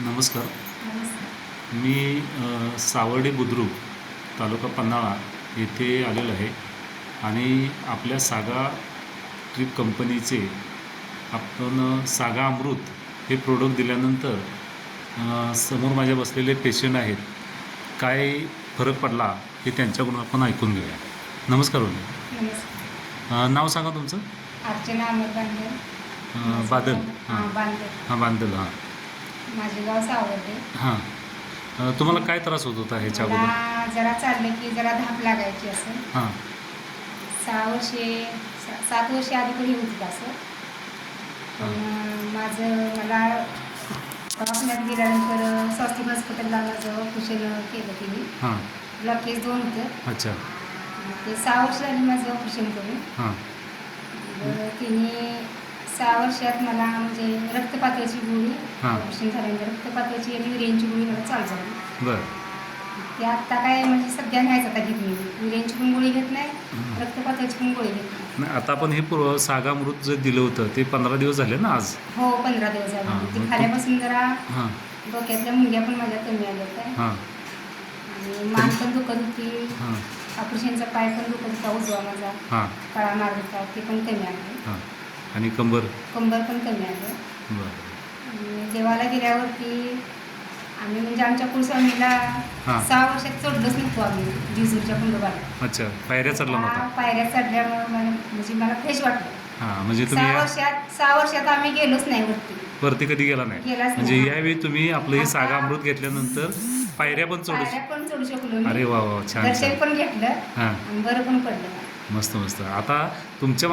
नमस्कार. नमस्कार. मी सावर्डे बुद्रुक, तालुका पन्हाळा येथे आलेलो आहे आणि आपल्या सागा ट्रिप कंपनीचे आपण सागा अमृत हे प्रोडक्ट दिल्यानंतर समोर माझ्या बसलेले पेशंट आहेत, काय फरक पडला हे त्यांच्याकडून आपण ऐकून घेऊया. नमस्कार वहिनी. नमस्कार. नाव सांगा तुमचं. अर्चना अमर बांदल. बादल. हां, बांदल. हां, बांदल. हां माझे गाव सावर्डे. हां. तुम्हाला काय त्रास होत होता ह्याच्या अगोदर? मला जरा चाललं की जरा धाप लागायची असं. हां 7 वर्षे आधी कधी होतं असं. पण मला दवाखान्यात गेल्यानंतर स्वस्तिक हॉस्पिटलला माझं ऑपरेशन केलं तिने. हां. ब्लॉकेज 2 होतं. अच्छा. ते 6 वर्ष झाली माझं ऑपरेशन करून. हां. तिने 6 वर्षात मला म्हणजे रक्तपातळीची गोळी, हां. ऑपरेशन झाल्यानंतर रक्तपातळीची आणि युरिनची गोळी मला चालू झाली. बरं. ते आत्ता काय म्हणजे सध्या नाहीच आता घेत मी. युरिनची पण गोळी घेत नाही, रक्तपातळीची पण गोळी घेत नाही. नाही, आता आपण हे सागा अमृत जे दिलं होतं ते 15 दिवस झाले ना आज? हो, 15 दिवस हां, झाले. ते मग खाल्यापासून जरा हां डोक्यातल्या मुंग्या पण माझ्या कमी आल्या होत्या हां आणि मान पण दुखत होती. हां ऑपरेशनचा पाय पण दुखत होता उजवा माझा, हां काळा मार्ग होता, ते पण कमी आलं. हां आणि कंबर? कंबर पण कमी आलं. बरं. आणि देवाला गेल्यावरती आम्ही म्हणजे आमच्या कुलस्वामीला हां. 6 वर्षात चढलोच नव्हतो आम्ही जिजूरच्या कुंडोबाला. अच्छा, पायऱ्या चढला नव्हता? पायऱ्या चढल्यामुळे म्हणजे मला फ्रेश वाटलं. हां, म्हणजे 6 तुम्ही वर्षात आम्ही गेलोच नाही वरती कधी गेला नाही? गेलाच म्हणजे नाही. यावेळी तुम्ही आपलं हे सागा आता अमृत घेतल्यानंतर पायऱ्या पण पायऱ्या पण चढू शकलो मी. अरे वा वा, छान दर्शन छान. पण घेतलं हां, आणि बरं पण पडलं. मस्त मस्त. आता तुमच्या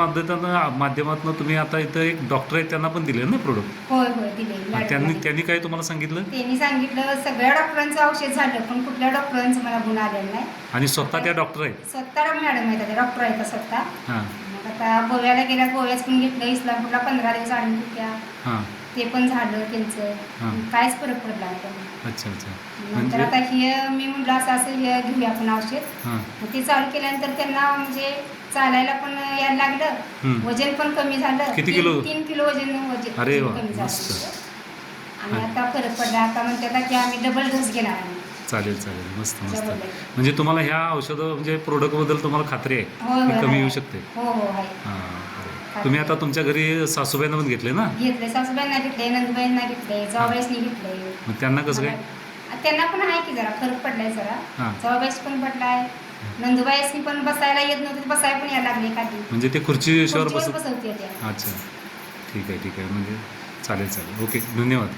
माध्यमातून तुम्ही आता इथं एक डॉक्टर आहेत त्यांना पण दिले ना प्रोडक्ट? होय होय दिले. त्यांनी काय तुम्हाला सांगितलं? त्यांनी सांगितलं सगळ्या डॉक्टरांचं औषध झालं पण कुठल्या डॉक्टरांचं मला गुण आलेलं नाही. आणि स्वतः त्या डॉक्टर आहेत? स्वतः मॅडम आहेत, डॉक्टर आहेत स्वतः. हां मग आता गोव्याला गेल्या, गोव्याच पण घेतलं. इस्लामपूरला 15 दिवस ॲडमिट होत्या, हां ते पण झालं त्यांचं. हां. काहीच फरक पडला नाही त्यांना. अच्छा अच्छा. नंतर म्हणजे आता हे मी म्हटलं असं हे घेऊया आपण औषध. हां मग ते चालू केल्यानंतर त्यांना म्हणजे चालायला पण यायला लागलं, हं. वजन पण कमी झालं. किती किलो? 3 किलो वजन अरे वा, कमी मस्त. झालं. आणि आता फरक पडला. आता म्हणतात की आम्ही डबल डोस घेणार आहे. चालेल चालेल, मस्त मस्त. Double dose. म्हणजे तुम्हाला ह्या औषधं म्हणजे प्रोडक्टबद्दल तुम्हाला खात्री आहे होय की होय कमी आहे. येऊ शकते? हो हो आहे. हां. तुम्ही आता तुमच्या घरी सासूबाईंना पण घेतले ना? घेतले, सासूबाईंना घेतले, नंदुबाईंना घेतले, जावबाईसनी घेतले. मग त्यांना कसं काय? त्यांना पण आहे की जरा फरक पडलाय जरा. हां. जावबाईस पण पडलाय. नंदुबाईसनी पण बसायला येत नव्हते, बसायला पण यायला लागले एखादी. म्हणजे ते खुर्चीवर खुर्चीवर बसवते त्या. अच्छा, ठीक आहे ठीक आहे. म्हणजे चालेल चालेल. ओके, धन्यवाद.